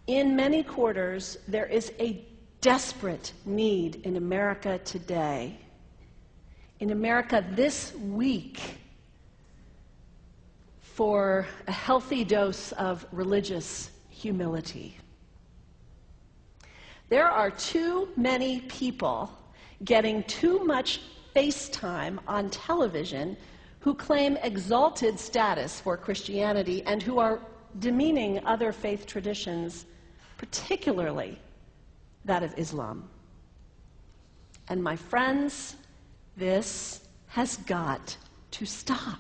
In many quarters, there is a desperate need in America today, in America this week, for a healthy dose of religious humility. There are too many people getting too much face time on television who claim exalted status for Christianity and who are demeaning other faith traditions, particularly that of Islam. And my friends, this has got to stop.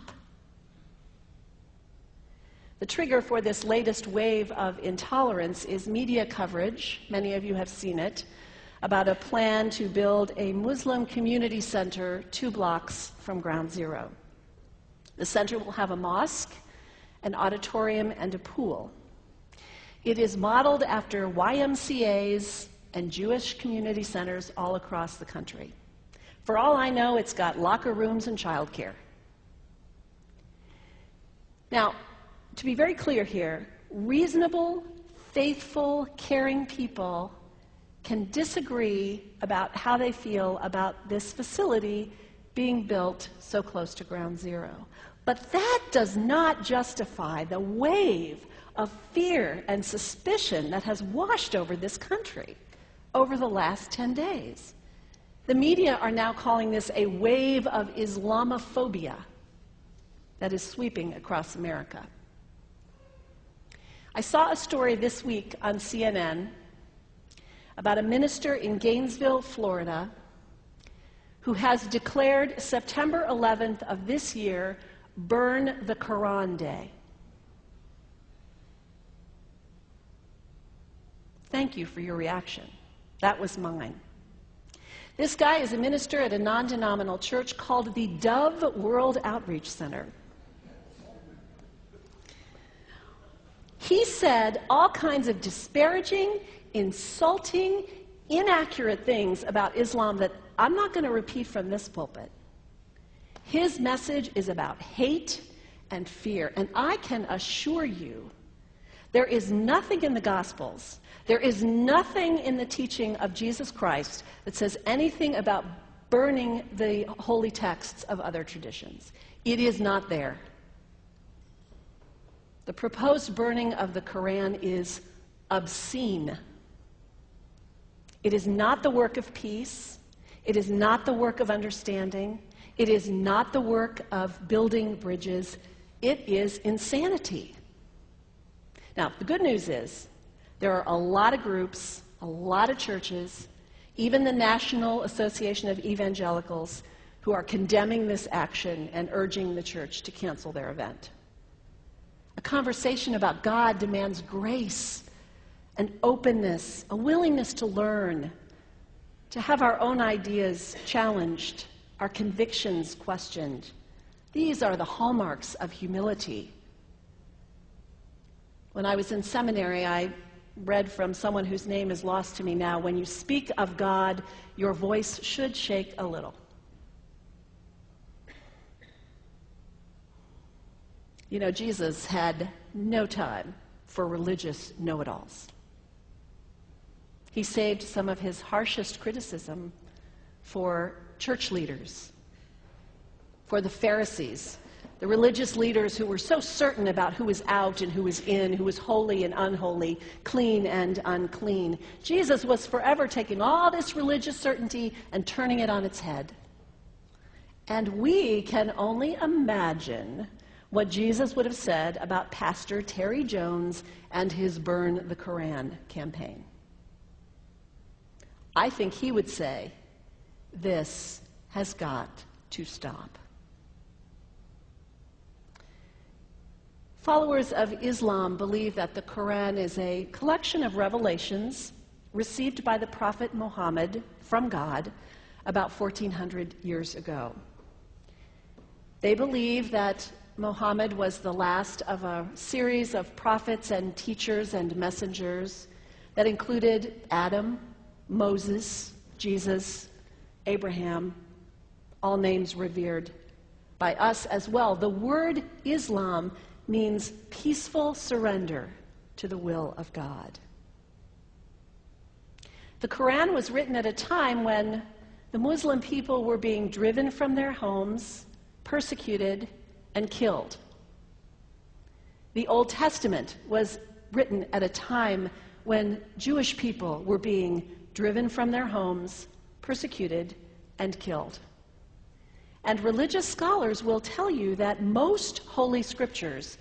The trigger for this latest wave of intolerance is media coverage, many of you have seen it, about a plan to build a Muslim community center 2 blocks from Ground Zero. The center will have a mosque, an auditorium, and a pool. It is modeled after YMCAs and Jewish community centers all across the country. For all I know, it's got locker rooms and childcare. Now, to be very clear here, reasonable, faithful, caring people can disagree about how they feel about this facility being built so close to Ground Zero. But that does not justify the wave of fear and suspicion that has washed over this country over the last 10 days. The media are now calling this a wave of Islamophobia that is sweeping across America. I saw a story this week on CNN about a minister in Gainesville, Florida, who has declared September 11th of this year Burn the Quran Day. Thank you for your reaction. That was mine. This guy is a minister at a non-denominational church called the Dove World Outreach Center. He said all kinds of disparaging, insulting, inaccurate things about Islam that I'm not going to repeat from this pulpit. His message is about hate and fear, and I can assure you there is nothing in the Gospels, there is nothing in the teaching of Jesus Christ that says anything about burning the holy texts of other traditions. It is not there. The proposed burning of the Quran is obscene. It is not the work of peace. It is not the work of understanding. It is not the work of building bridges. It is insanity. Now, the good news is there are a lot of groups, a lot of churches, even the National Association of Evangelicals, who are condemning this action and urging the church to cancel their event. A conversation about God demands grace and openness, a willingness to learn, to have our own ideas challenged, our convictions questioned. These are the hallmarks of humility. When I was in seminary, I read from someone whose name is lost to me now, when you speak of God, your voice should shake a little. You know, Jesus had no time for religious know-it-alls. He saved some of his harshest criticism for church leaders, for the Pharisees, the religious leaders who were so certain about who was out and who was in, who was holy and unholy, clean and unclean. Jesus was forever taking all this religious certainty and turning it on its head. And we can only imagine what Jesus would have said about Pastor Terry Jones and his Burn the Quran campaign. I think he would say, this has got to stop. Followers of Islam believe that the Quran is a collection of revelations received by the Prophet Muhammad from God about 1400 years ago. They believe that Muhammad was the last of a series of prophets and teachers and messengers that included Adam, Moses, Jesus, Abraham, all names revered by us as well. The word Islam means peaceful surrender to the will of God. The Quran was written at a time when the Muslim people were being driven from their homes, persecuted, and killed. The Old Testament was written at a time when Jewish people were being driven from their homes, persecuted, and killed. And religious scholars will tell you that most holy scriptures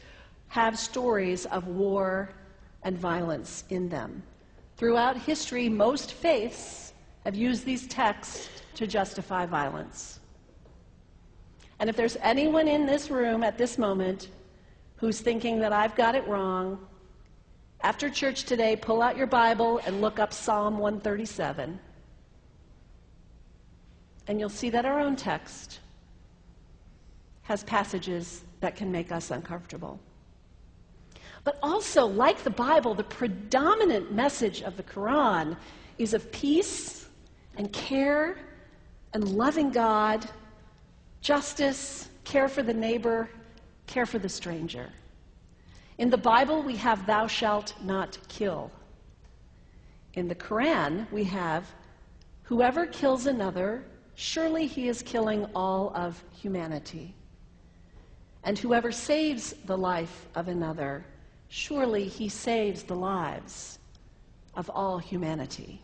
have stories of war and violence in them. Throughout history, most faiths have used these texts to justify violence. And if there's anyone in this room at this moment who's thinking that I've got it wrong, after church today, pull out your Bible and look up Psalm 137. And you'll see that our own text has passages that can make us uncomfortable. But also, like the Bible, the predominant message of the Quran is of peace and care and loving God, justice, care for the neighbor, care for the stranger. In the Bible, we have thou shalt not kill. In the Quran, we have whoever kills another, surely he is killing all of humanity. And whoever saves the life of another, surely he saves the lives of all humanity.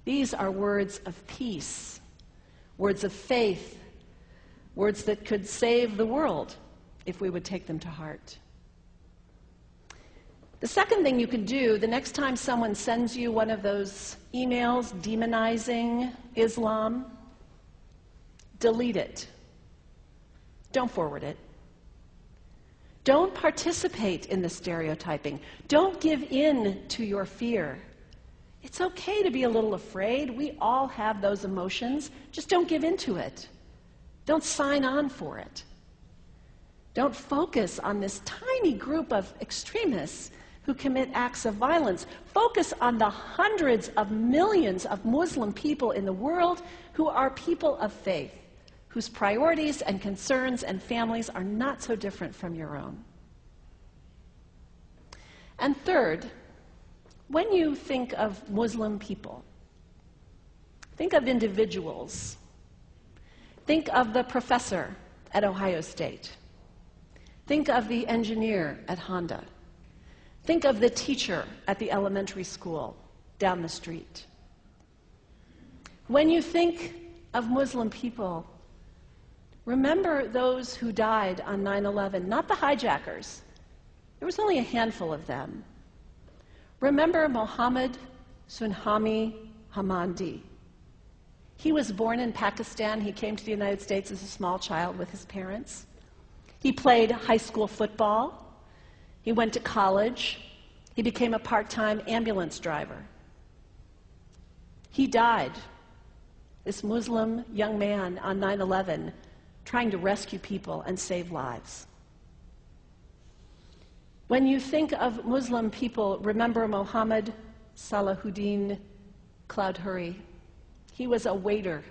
These are words of peace, words of faith, words that could save the world if we would take them to heart. The second thing you can do the next time someone sends you one of those emails demonizing Islam, delete it. Don't forward it. Don't participate in the stereotyping. Don't give in to your fear. It's okay to be a little afraid. We all have those emotions. Just don't give in to it. Don't sign on for it. Don't focus on this tiny group of extremists who commit acts of violence. Focus on the hundreds of millions of Muslim people in the world who are people of faith, whose priorities and concerns and families are not so different from your own. And third, when you think of Muslim people, think of individuals. Think of the professor at Ohio State. Think of the engineer at Honda. Think of the teacher at the elementary school down the street. When you think of Muslim people, remember those who died on 9/11, not the hijackers. There was only a handful of them. Remember Mohammed Sunhami Hamandi. He was born in Pakistan. He came to the United States as a small child with his parents. He played high school football. He went to college. He became a part-time ambulance driver. He died, this Muslim young man, on 9/11, trying to rescue people and save lives. When you think of Muslim people, remember Mohammed Salahuddin Cloudhurry. He was a waiter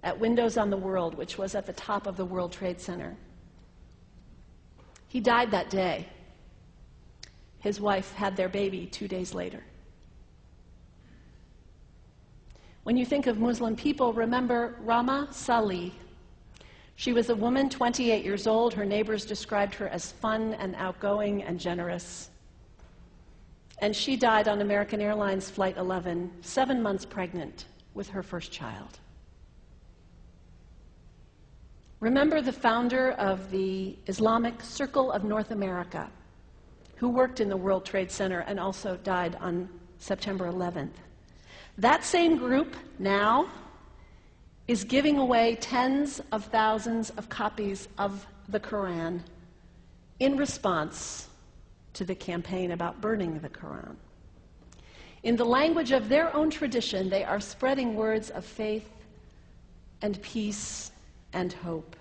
at Windows on the World, which was at the top of the World Trade Center. He died that day. His wife had their baby 2 days later. When you think of Muslim people, remember Rama Salih. She was a woman, 28 years old. Her neighbors described her as fun and outgoing and generous. And she died on American Airlines Flight 11, 7 months pregnant with her first child. Remember the founder of the Islamic Circle of North America, who worked in the World Trade Center and also died on September 11th. That same group now is giving away tens of thousands of copies of the Quran in response to the campaign about burning the Quran. In the language of their own tradition, they are spreading words of faith and peace and hope.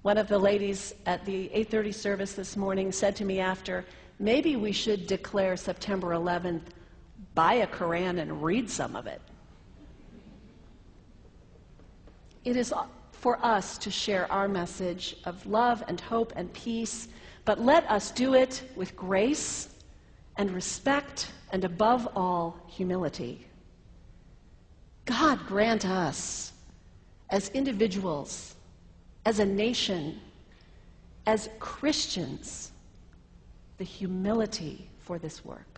One of the ladies at the 8:30 service this morning said to me after, maybe we should declare September 11th, buy a Quran and read some of it. It is for us to share our message of love and hope and peace, but let us do it with grace and respect, and above all, humility. God grant us, as individuals, as a nation, as Christians, the humility for this work.